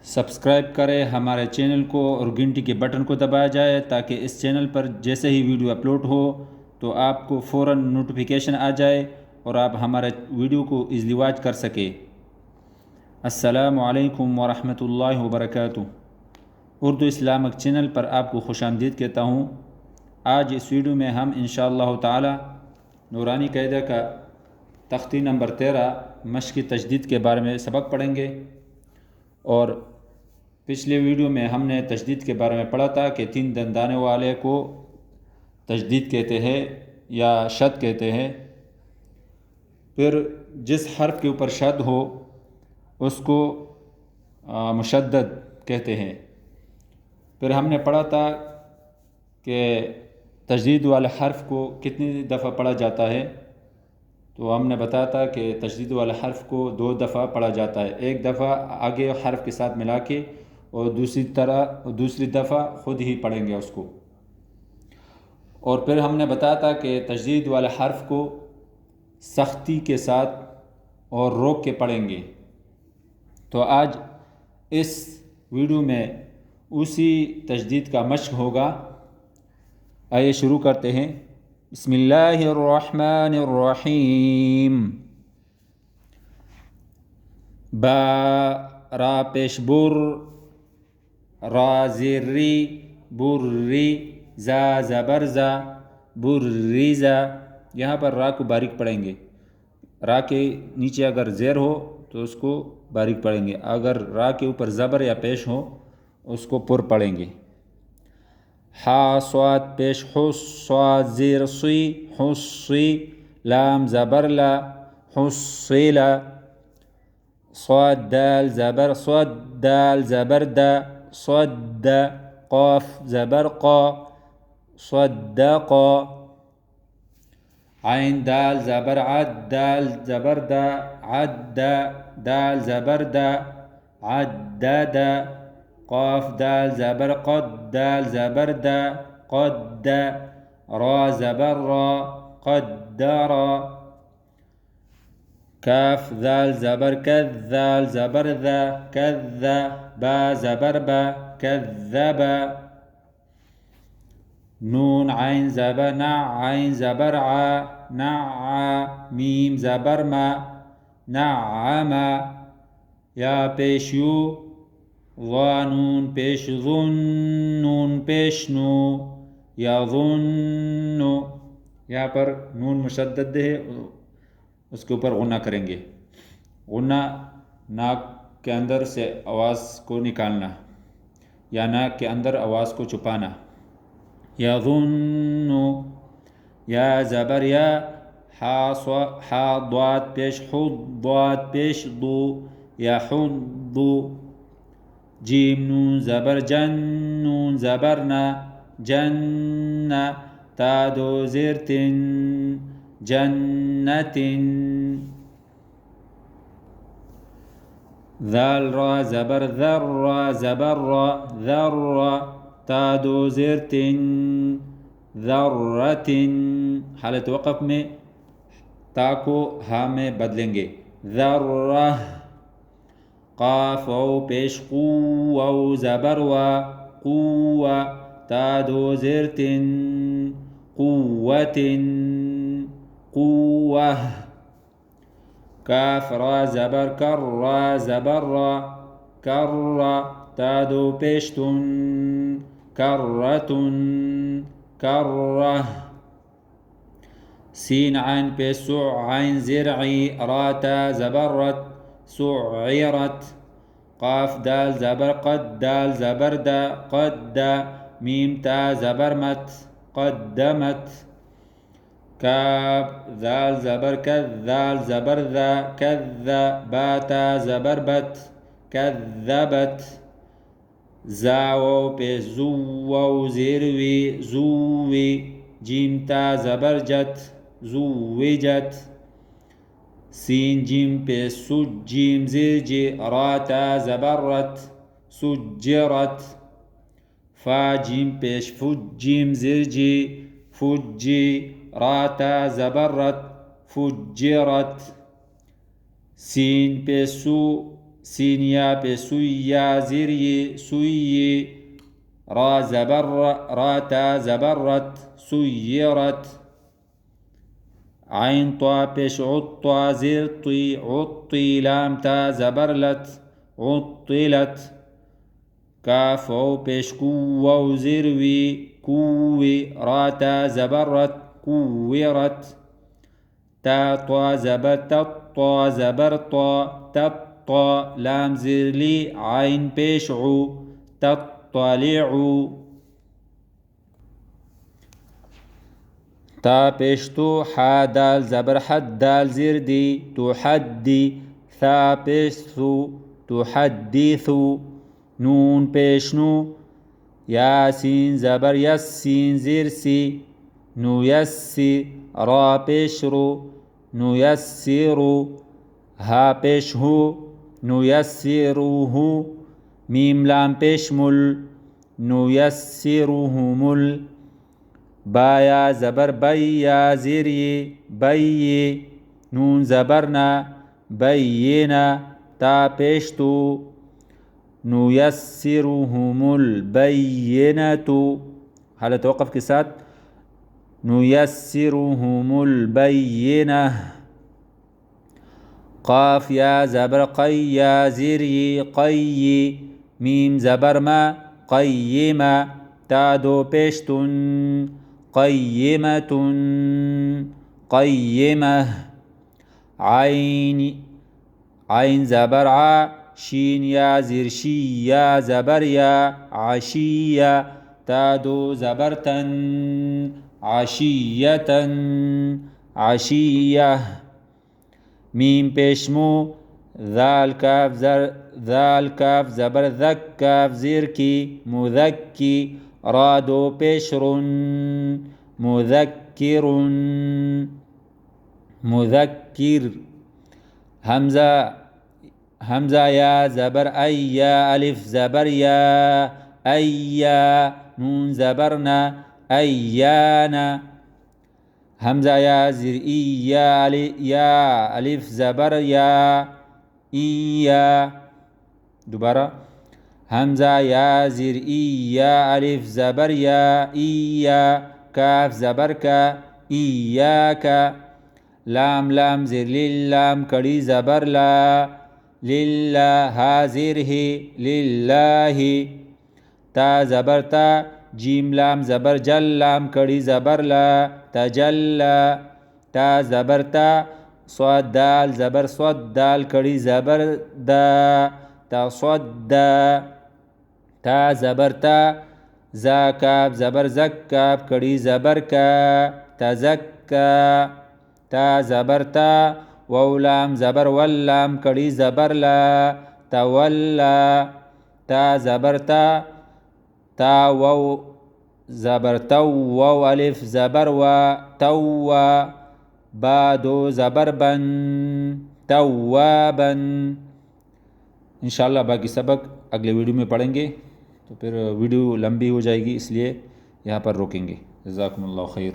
Subscribe करें हमारे channel को और घंटी के बटन को दबाया जाए ताकि इस चैनल पर जैसे ही वीडियो अपलोड हो तो आपको फ़ौरन नोटिफिकेशन आ जाए और आप हमारे वीडियो को ईज़िली वॉच कर सकें। अस्सलामु अलैकुम वरहमतुल्लाहि वबरकातुहू। उर्दू इस्लामिक चैनल पर आपको खुशामदीद कहता हूँ। आज इस वीडियो में हम इंशाअल्लाह ताला नूरानी कायदा का तख्ती नंबर 13 मश्क तजदीद के बारे में सबक पढ़ेंगे। और पिछले वीडियो में हमने तजदीद के बारे में पढ़ा था कि 3 दंदाने वाले को तजदीद कहते हैं या शद कहते हैं। फिर जिस हर्फ के ऊपर शद हो उसको मुशद्दद कहते हैं। फिर हमने पढ़ा था कि तजदीद वाले हर्फ को कितनी दफ़ा पढ़ा जाता है, तो हमने बताया था कि तशदीद वाले हर्फ को 2 दफ़ा पढ़ा जाता है। एक दफ़ा आगे हर्फ के साथ मिला के और दूसरी दफ़ा ख़ुद ही पढ़ेंगे उसको। और फिर हमने बताया था कि तशदीद वाले हर्फ को सख्ती के साथ और रोक के पढ़ेंगे। तो आज इस वीडियो में उसी तशदीद का मश्क होगा। आइए शुरू करते हैं। बिस्मिल्लाहिर्रहमानिर्रहीम। बा रा पेश बुर, रा ज़िर्री बुर्री, जा ज़बर जा बुर्रीज़ा। यहाँ पर रा को बारीक पढ़ेंगे। रा के नीचे अगर ज़ेर हो तो उसको बारीक पढ़ेंगे, अगर रा के ऊपर ज़बर या पेश हो उसको पुर पढ़ेंगे। हा स्वाद पेश हुस, स्वाद ज़ेर सुई हुस्सी, लाम ज़बर ला हुस्सीला, स्वाद दाल ज़बर स्वाद दाल ज़बर दा स्वाद, क़ाफ ज़बर क़ा स्वाद्दाक़ा, आइन दाल ज़बर अद दाल ज़बर दा अद्दा, दाल ज़बर दा अद्दादा, क़ाफ दाल ज़बर क़द दाल ज़बर दा क़द्दा, रा ज़बर रा क़द्दरा, काफ दाल ज़बर कद दाल ज़बर दा कद्दा, बा ज़बर बा कद्दबा, नून आइन ज़बर ना आइन ज़बर आ नआ, मीम ज़बर मा नआमा, या पेश यू, वा नून पेश ज़ुन नून पेश नू यज़ुन्नु। यहाँ पर नून मुशद्दद है, उसके ऊपर गुन्ना करेंगे। गुन्ना नाक के अंदर से आवाज़ को निकालना या नाक के अंदर आवाज़ को छुपाना। यज़ुन्नु, या ज़बर या, हा द्वाद पेश हुद द्वाद पेश दू यहुद्दु, जीम नून ज़बर जन नून ज़बर ना जन्ना, ता दो ज़ेर तिन जन्नतिन, ज़ाल रा ज़बर ज़र रा ज़बर रा ज़र्रा, ता दो ज़ेर तिन ज़र्रतिन। हालत वक़फ़ में ता को हा में बदलेंगे। ज़र्रा, क़ाफ वाव पेश क़ू वाव ज़बर वा क़ुव्वा, ता दो ज़ेर तिन क़ुव्वतिन क़ुव्वह, काफ रा ज़बर कर रा ज़बर रा कर्रा, ता दो पेश तुन कर्रतुन कर्रह, सीन आइन पे सु आइन ज़िरई, रा ता ज़बर रत सुइरत, क़ाफ दाल ज़बर क़द दाल ज़बर दा क़द्दा, मीम ता ज़बर मत क़द्दमत, काफ दाल ज़बर कद दाल ज़बर दा कद्दा, बा ता ज़बर बत कद्दबत, जा वाव पे जू वाव ज़ेरवी ज़ूवी, जीम ता ज़बर जत ज़ुविजत, सीन जीम पे सुज जीम ज़ेर जे, रा ता ज़बर रत सुज्जरत, फा जीम पेश फुज जीम ज़ेर जे फुज्जी, रा ता ज़बर रत फुज्जिरत, सीन पे सु सीन या पे सुई या ज़ेर ये सुई ये रा ज़बर रा ता ज़बरत सुय्यरत आइन त्वा पेश उत्वा ज़ेर तुई उत्ती लाम ता ज़बरलत उत्तिलत काफ वाव पेश कुवा ज़ेर वी कुवी रा ता ज़बरत कुविरत تا طا زبر تطا زبر طا تطا لام زير لي عين پیش عو تطلع تا پیش تو حا دال زبر حد دال زير دي تحدي ثا پیش ثو تحدث نون پیش نو ياسين زبر يسين زير سي نو يسي را پیش رو نيسر ها پیش هو نيسره ميم لام پیش مل نيسرهم بايا زبر بيا زيري بي نون زبرنا بينا تا پیش تو نيسرهم البينة حالة توقف के साथ نيسرهم البينة قاف يا زبر قي يا زيري قي ميم زبر ما قيمة تا دو پیشتن قيمة قيمة عين زبر ع شين يا زير شي يا زبر يا عشية تا دو زبرتن عشية عشية ميم پیشمو ذال كاف زبر ذك كاف زيركي مذكي رادو پیشر مذكر مذكر همزة يا زبر أي يا ألف زبر يا أي يا نون زبرنا أيانا همزة يا زر يا ألف زبر يا إيا دوباره همزة يا زر يا ألف زبر يا إيا كاف زبر كا إياك لام زر للام کڑی زبر لا لله ها زر هي لله تا زبر تا جیم لام زبر جل لام کڑی زبر لا تجلى تا زبر تا صاد دال زبر صد دال کڑی زبر دا تصدى تا زبر تا زا کاف زبر زک کاف کڑی زبر کا تزکا تا زبر تا واو لام زبر واللام کڑی زبر لا تولا تا زبر تا واو زبر تو واو الف زبر و تو با دو زبر بن توابا इंशाल्लाह बाकी सबक अगले वीडियो में पढ़ेंगे। तो फिर वीडियो लंबी हो जाएगी, इसलिए यहाँ पर रोकेंगे। जज़ाकुमुल्लाह खैर।